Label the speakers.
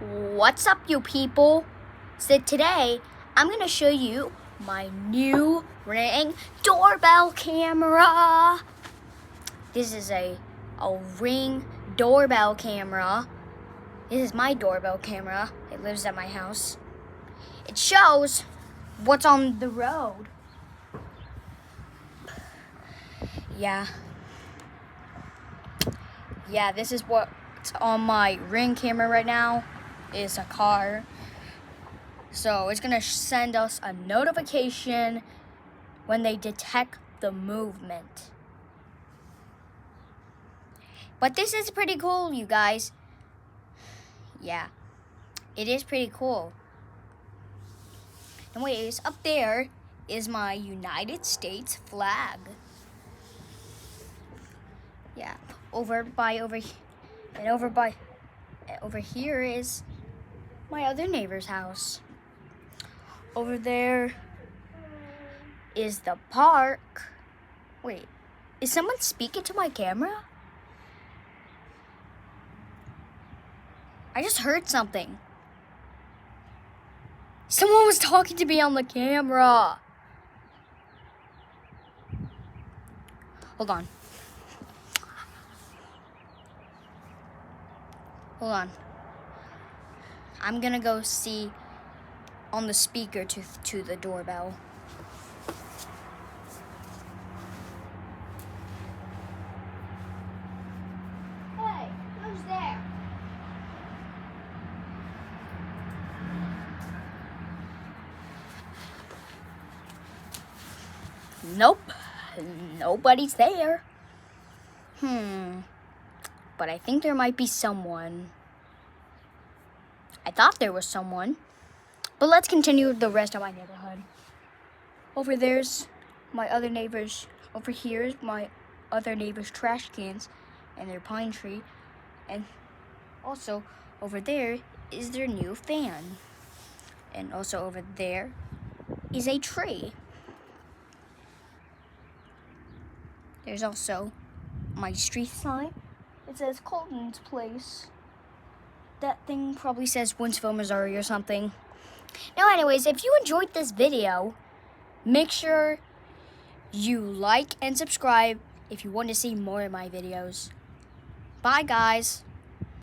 Speaker 1: What's up, you people? So today I'm gonna show you my new Ring doorbell camera. This is a Ring doorbell camera. This is my doorbell camera. It lives at my house. It shows what's on the road. Yeah, this is what's on my Ring camera right now. Is a car. So it's gonna send us a notification when they detect the movement. But this is pretty cool, you guys. Yeah, it is pretty cool. Anyways, up there is my United States flag. Yeah, over here is my other neighbor's house. Over there is the park. Wait, is someone speaking to my camera? I just heard something. Someone was talking to me on the camera. Hold on. I'm gonna go see on the speaker to the doorbell. Hey, who's there? Nope, nobody's there. But I think there might be someone. I thought there was someone. But let's continue with the rest of my neighborhood. Over there's my other neighbors. Over here is my other neighbors' trash cans and their pine tree. And also over there is their new fan. And also over there is a tree. There's also my street sign. It says Colton's Place. That thing probably says Winsville, Missouri or something. Now anyways, if you enjoyed this video, make sure you like and subscribe if you want to see more of my videos. Bye guys.